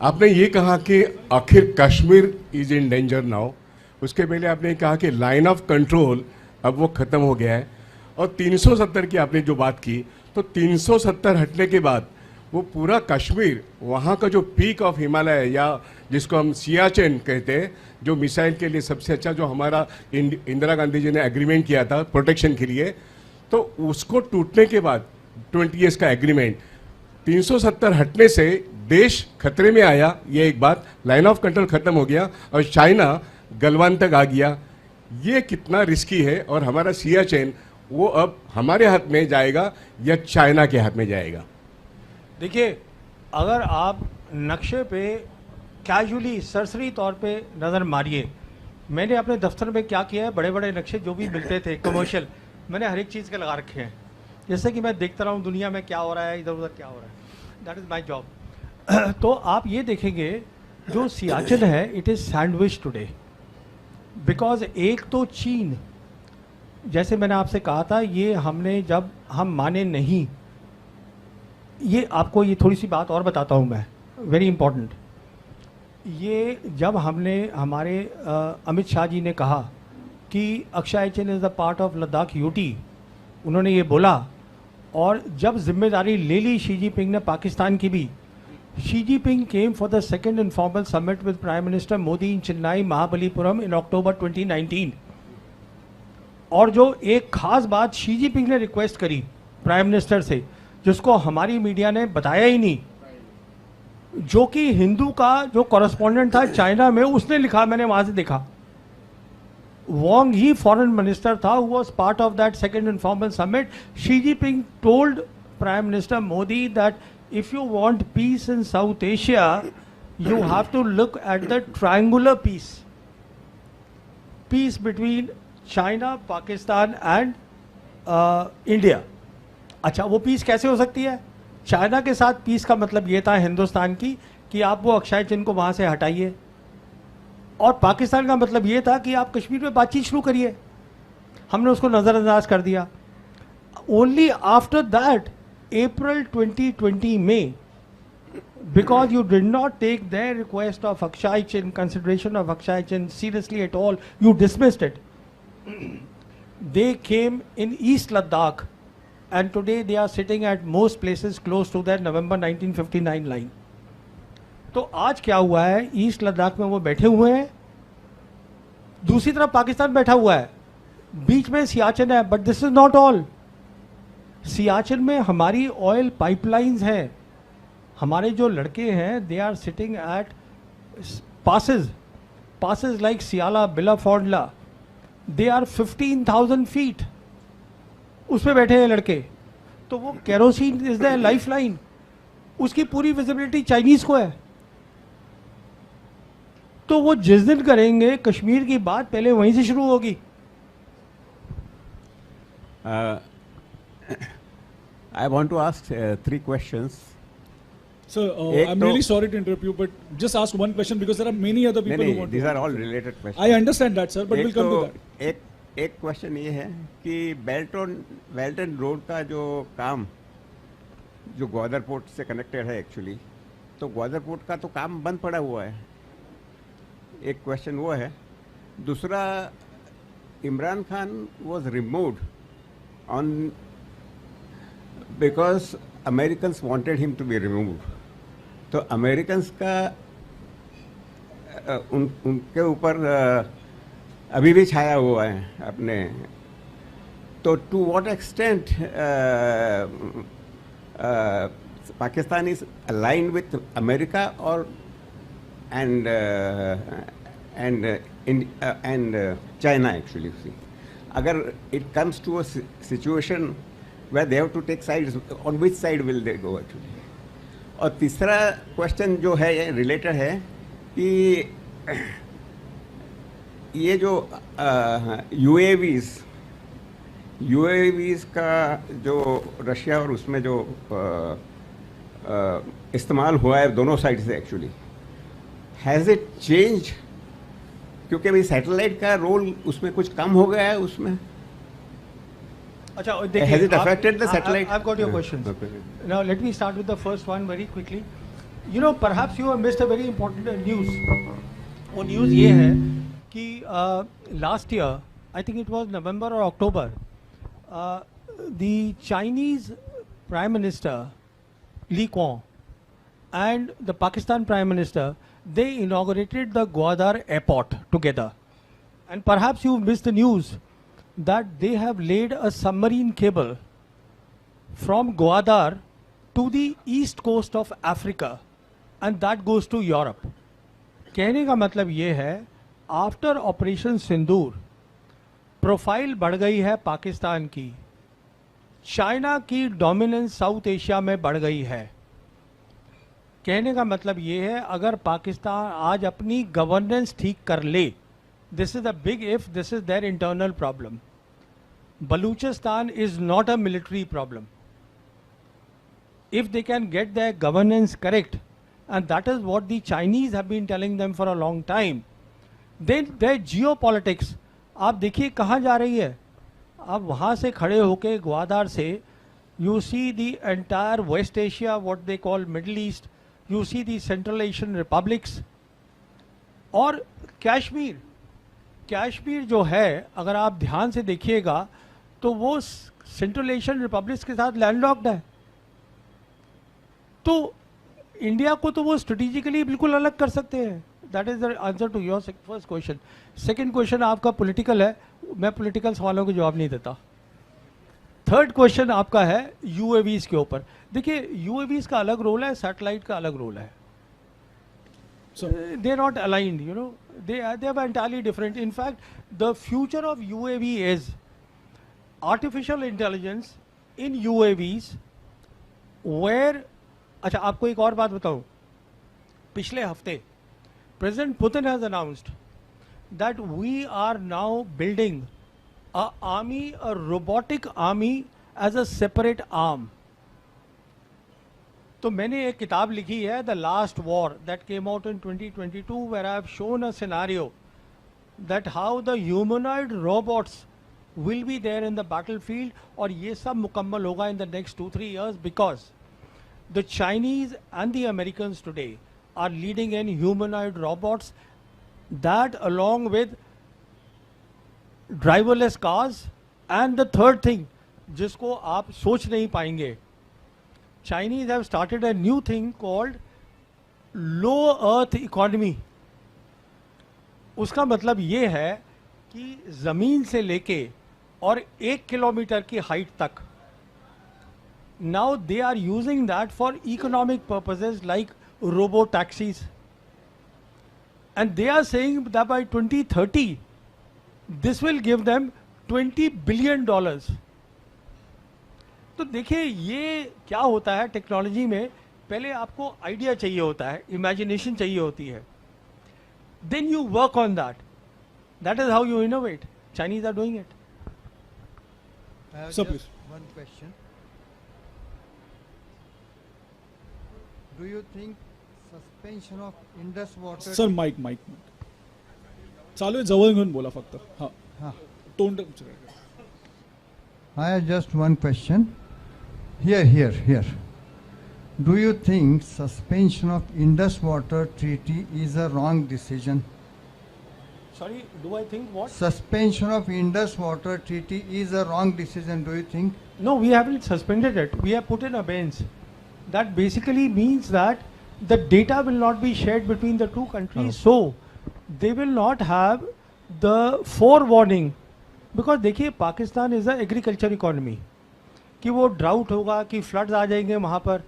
आपने ये कहा कि आखिर Kashmir is in danger now, उसके पहले आपने कहा कि लाइन ऑफ कंट्रोल अब वो ख़त्म हो गया है, और 370 की आपने जो बात की, तो 370 हटने के बाद वो पूरा कश्मीर, वहाँ का जो पीक ऑफ हिमालय या जिसको हम सियाचिन कहते हैं, जो मिसाइल के लिए सबसे अच्छा, जो हमारा इंदिरा गांधी जी ने एग्रीमेंट किया था प्रोटेक्शन के लिए, तो उसको टूटने के बाद 20 ईयर्स का एग्रीमेंट, 370 हटने से देश खतरे में आया, ये एक बात, लाइन ऑफ कंट्रोल खत्म हो गया और चाइना गलवान तक आ गया। ये कितना रिस्की है, और हमारा सियाचिन वो अब हमारे हाथ में जाएगा या चाइना के हाथ में जाएगा? देखिए, अगर आप नक्शे पे कैजुअली सरसरी तौर पे नज़र मारिए, मैंने अपने दफ्तर में क्या किया है, बड़े बड़े नक्शे जो भी मिलते थे कमर्शियल, मैंने हर एक चीज़ के लगा रखे हैं, जैसे कि मैं देखता रहा हूँ दुनिया में क्या हो रहा है, इधर उधर क्या हो रहा है, दैट इज़ माई जॉब। तो आप ये देखेंगे जो सियाचिन है, it is sandwich today, because एक तो चीन, जैसे मैंने आपसे कहा था, ये हमने जब हम माने नहीं, ये आपको ये थोड़ी सी बात और बताता हूँ मैं, वेरी इंपॉर्टेंट। ये जब हमने हमारे अमित शाह जी ने कहा कि Aksai Chin is the part of Ladakh UT, उन्होंने ये बोला, और जब जिम्मेदारी ले ली शी जिनपिंग ने पाकिस्तान की भी, Xi Jinping came for the second informal summit with prime minister Modi in Chennai Mahabalipuram in October 2019। और जो एक खास बात शी जिनपिंग ने रिक्वेस्ट करी प्राइम मिनिस्टर से, जिसको हमारी मीडिया ने बताया ही नहीं, जो कि हिंदू का जो कॉरेस्पॉन्डेंट था चाइना में, उसने लिखा, मैंने वहां से देखा, वोंग ही फॉरेन मिनिस्टर था, who was part of that second informal summit. Xi Jinping told prime minister Modi that if you want peace in South Asia, you have to look at the triangular peace between China, Pakistan and India. अच्छा, वो piece कैसे हो सकती है? China के साथ piece का मतलब ये था हिंदुस्तान की कि आप वो अक्षय चिन्ह को वहाँ से हटाइए, और पाकिस्तान का मतलब ये था कि आप कश्मीर में बातचीत शुरू करिए। हमने उसको नज़रअंदाज कर दिया। ओनली आफ्टर दैट अप्रैल 2020 में, because you did not take their request of Akshay Chin, consideration of Akshay Chin seriously at all, you dismissed it. They came in East Ladakh, and today they are sitting at most places close to their November 1959 line. तो आज क्या हुआ है, east Ladakh में वो बैठे हुए हैं, दूसरी तरफ पाकिस्तान बैठा हुआ है, बीच में सियाचिन है, but this is not all. Siachen में हमारी ऑयल पाइपलाइंस हैं, हमारे जो लड़के हैं, they are sitting at passes like Sia La, Bilafond La, they are 15,000 feet, उस पर बैठे हैं लड़के। तो वो kerosene is the life line, उसकी पूरी विजिबिलिटी चाइनीज को है। तो वो जिस दिन करेंगे कश्मीर की बात, पहले वहीं से शुरू होगी। I want to ask 3 questions. Sir, I'm really sorry to interrupt you, but just ask one question because there are many other people who want these to. are all related questions. I understand that, sir, but we'll come to that. एक question ये है कि belt and road का जो काम, जो Gwadar port से connected है एक्चुअली, तो ग्वादर पोर्ट का तो काम बंद पड़ा हुआ है। एक क्वेश्चन वो है। दूसरा, Imran Khan was removed on because Americans wanted him to be removed. तो अमेरिकन्स का उनके ऊपर अभी भी छाया हुआ है अपने। तो to what extent Pakistan is aligned with America और and China actually. Agar it comes to a situation where they have to take sides, on which side will they go actually? और तीसरा क्वेश्चन जो है ये रिलेटेड है कि ये जो UAVs का जो रशिया और उसमें जो इस्तेमाल हुआ है दोनों साइड से एक्चुअली, हैज़ इट चेंज? क्योंकि भाई सैटेलाइट का रोल उसमें कुछ कम हो गया है उसमें। अच्छा, देखिए, has it affected the satellite? I've got your questions. Now let me start with the first one very quickly. You know, perhaps you have missed a very important news. वो news ये है कि last year, I think it was November or October, the Chinese Prime Minister Li Kuan and the Pakistan Prime Minister, they inaugurated the Gwadar airport together. And perhaps you missed the news that they have laid a submarine cable from Gwadar to the east coast of Africa, and that goes to Europe. कहने का मतलब ये है, after operation सिंदूर profile बढ़ गई है पाकिस्तान की, China की डोमिनेंस साउथ एशिया में बढ़ गई है. कहने का मतलब ये है, अगर पाकिस्तान आज अपनी गवर्नेंस ठीक कर ले, this is a big if, this is their internal problem. Balochistan is not a military problem. If they can get their governance correct, and that is what the Chinese have been telling them for a long time, then their geopolitics, आप देखिए कहाँ जा रही है. आप वहाँ से खड़े होके ग्वादार से, you see the entire West Asia, what they call Middle East, you see the Central Asian republics, और कश्मीर जो है, अगर आप ध्यान से देखिएगा तो वो सेंट्रल एशियन रिपब्लिक्स के साथ लैंडलॉक्ड है. तो इंडिया को तो वो स्ट्रेटेजिकली बिल्कुल अलग कर सकते हैं. That is the answer to your first question. Second question आपका पॉलिटिकल है, मैं पॉलिटिकल सवालों के जवाब नहीं देता. थर्ड क्वेश्चन आपका है यूएवीज के ऊपर. देखिए, यूएवीज का अलग रोल है, सैटेलाइट का अलग रोल है. They are not aligned, you know, they are entirely different. In fact the future of UAV is artificial intelligence in UAVs where. अच्छा, आपको एक और बात बताऊं. पिछले हफ्ते president Putin has announced that we are now building a army, a robotic army as a separate arm. तो मैंने एक किताब लिखी है, the last war, that came out in 2022, where I have shown a scenario that how the humanoid robots will be there in the battlefield. और ये सब मुकम्मल होगा in the next 2-3 years, because the Chinese and the Americans today are leading in humanoid robots, that along with driverless cars, and the third thing जिसको आप सोच नहीं पाएंगे, Chinese have started a new thing called low earth economy. उसका मतलब ये है कि ज़मीन से लेके और 1 किलोमीटर की हाइट तक, now they are using that for economic purposes like robo taxis, and they are saying that by 2030 this will give them $20 billion. तो देखिए ये क्या होता है टेक्नोलॉजी में, पहले आपको आइडिया चाहिए होता है, इमेजिनेशन चाहिए होती है, then you work on that. That is how you innovate. Chinese are doing it. I have So just please. one question. Do you think suspension of Indus water? Sir mike चालू आहे, जवळ घेऊन बोला फक्त. हां, हाँ. तोंड. I have just one question. Here. Do you think suspension of Indus water treaty is a wrong decision? Sorry, do I think what? Suspension of Indus water treaty is a wrong decision, do you think? No, we haven't suspended it. We have put in abeyance. That basically means that the data will not be shared between the two countries, so they will not have the forewarning. Because देखिए, Pakistan is a agriculture economy, कि वो drought होगा, कि floods आ जाएंगे वहाँ पर.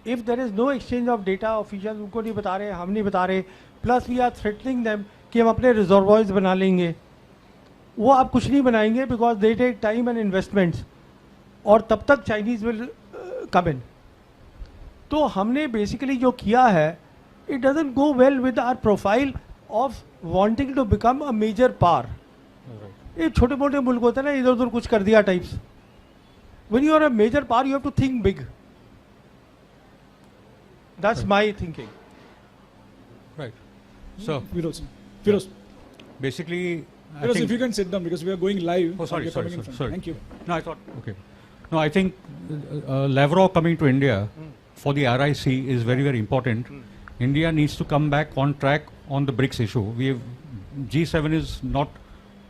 If there is no exchange of data, official उनको नहीं बता रहे, हम नहीं बता रहे, plus we are threatening them कि हम अपने रिजर्वॉयर्स बना लेंगे. वो आप कुछ नहीं बनाएंगे, because they take time and investments, और तब तक चाइनीज़ विल कम इन. तो हमने बेसिकली जो किया है, it doesn't go well with our profile of wanting to become a major power. ये छोटे मोटे मुल्क होते हैं ना, इधर उधर कुछ कर दिया types. When you are a major power, you have to think big. That's my thinking. Right. So Firoz, basically, I if think, you can sit down because we are going live. Oh, sorry, and we are coming in front. sorry. Thank you. no, I thought, okay. No, I think Lavrov coming to India for the RIC is very, very important. India needs to come back on track on the BRICS issue. G7 is not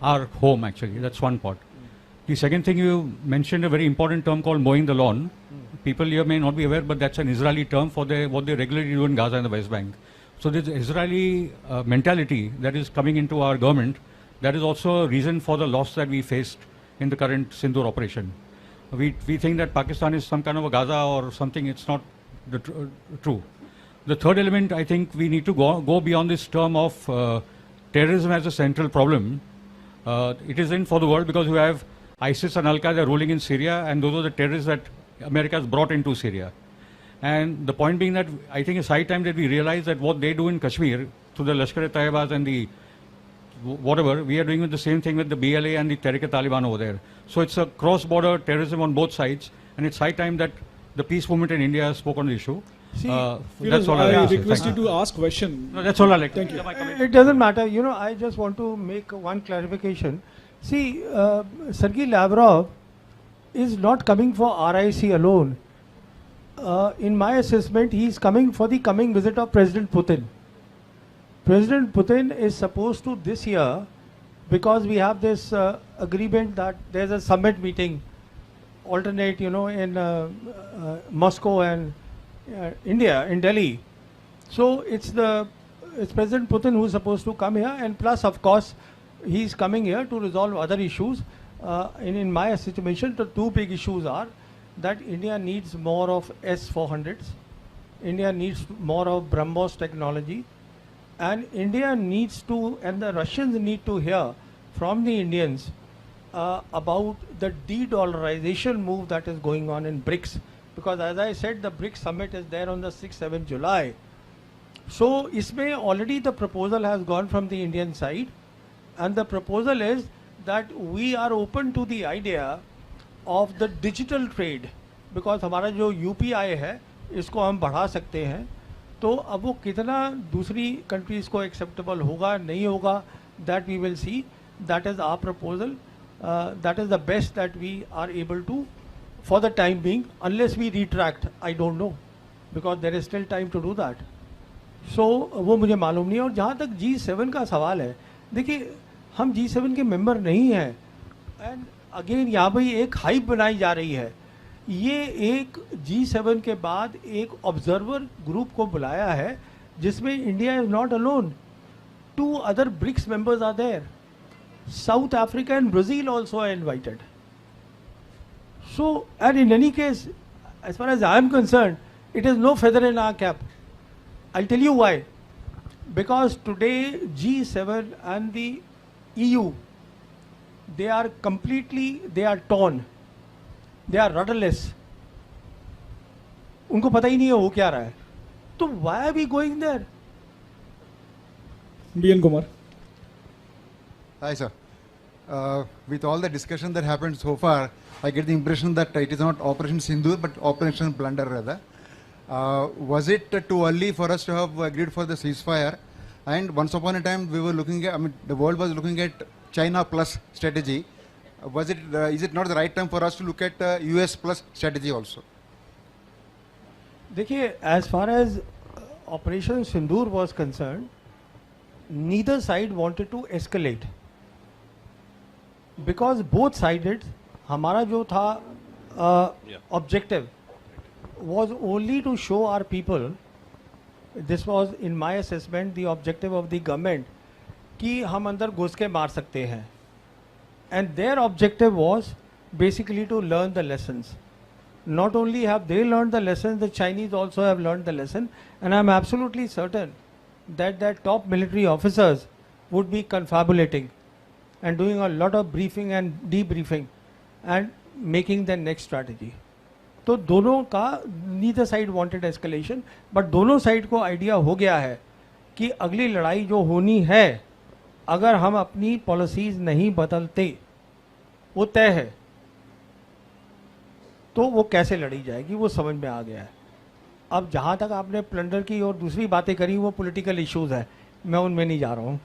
our home actually. That's one part. The second thing, you mentioned a very important term called mowing the lawn. People here may not be aware, but that's an Israeli term for what they regularly do in Gaza and the West Bank. So this Israeli mentality that is coming into our government, that is also a reason for the loss that we faced in the current Sindoor operation. We think that Pakistan is some kind of a Gaza or something. It's not true. The third element, I think we need to go beyond this term of terrorism as a central problem. It is in for the world because we have ISIS and Al-Qaeda ruling in Syria, and those are the terrorists that America has brought into Syria. And the point being that I think it's high time that we realize that what they do in Kashmir to the Lashkar-e-Taibas and the whatever, we are doing with the same thing with the BLA and the Tehrik-e-Taliban over there. So it's a cross-border terrorism on both sides, and it's high time that the peace movement in India spoke on the issue. See, that's all I like to say. request you Thank to ask question. No, that's all I like. Thank you. It doesn't matter. You know, I just want to make one clarification. See, Sergei Lavrov is not coming for RIC alone. In my assessment, he is coming for the coming visit of President Putin. President Putin is supposed to this year, because we have this agreement that there's a summit meeting, alternate, you know, in Moscow and India, in Delhi. So it's President Putin who is supposed to come here, and plus, of course, he's coming here to resolve other issues. In my estimation, the two big issues are that India needs more of S-400s, India needs more of BrahMos technology, and India needs to, and the Russians need to hear from the Indians about the de-dollarization move that is going on in BRICS. Because as I said, the BRICS summit is there on the 6th-7th July. So, isme already the proposal has gone from the Indian side, and the proposal is that we are open to the idea of the digital trade, because हमारा जो UPI है इसको हम बढ़ा सकते हैं. तो अब वो कितना दूसरी कंट्रीज को एक्सेप्टेबल होगा नहीं होगा, that we will see. That is our proposal. That is the best that we are able to for the time being, unless we retract. I don't know, because there is still time to do that. So वो मुझे मालूम नहीं है. और जहाँ तक G7 का सवाल है, देखिए हम G7 के मेंबर नहीं हैं, एंड अगेन यहाँ पर एक हाइप बनाई जा रही है. ये एक G7 के बाद एक ऑब्जर्वर ग्रुप को बुलाया है जिसमें India is not alone. 2 other BRICS members are there. South Africa and Brazil also are invited. So, and in any case, as far as I am concerned, it is no feather in our cap. I'll tell you why. Because today G7 and the EU, they are torn. They are rudderless. उनको पता ही नहीं है वो क्या रहा है. तो why are we going there? B.N. Kumar. Hi, sir. With all the discussion that happened so far, I get the impression that it is not Operation Sindoor, but Operation Blunder rather. Was it too early for us to have agreed for the ceasefire? And once upon a time, we were looking at, the world was looking at China plus strategy. Is it not the right time for us to look at US plus strategy also? देखिए, as far as Operation Sindoor was concerned, neither side wanted to escalate, because both sided. हमारा जो था objective was only to show our people, this was in my assessment the objective of the government, कि हम अंदर घुस के मार सकते हैं. And their objective was basically to learn the lessons. Not only have they learned the lessons, the Chinese also have learned the lesson, and I'm absolutely certain that their top military officers would be confabulating and doing a lot of briefing and debriefing and making the next strategy. तो दोनों का, neither side wanted escalation, but दोनों side को idea हो गया है कि अगली लड़ाई जो होनी है, अगर हम अपनी पॉलिसीज नहीं बदलते, वो तय है, तो वो कैसे लड़ी जाएगी वो समझ में आ गया है. अब जहाँ तक आपने प्लंडर की और दूसरी बातें करी वो पॉलिटिकल इश्यूज है, मैं उनमें नहीं जा रहा हूँ.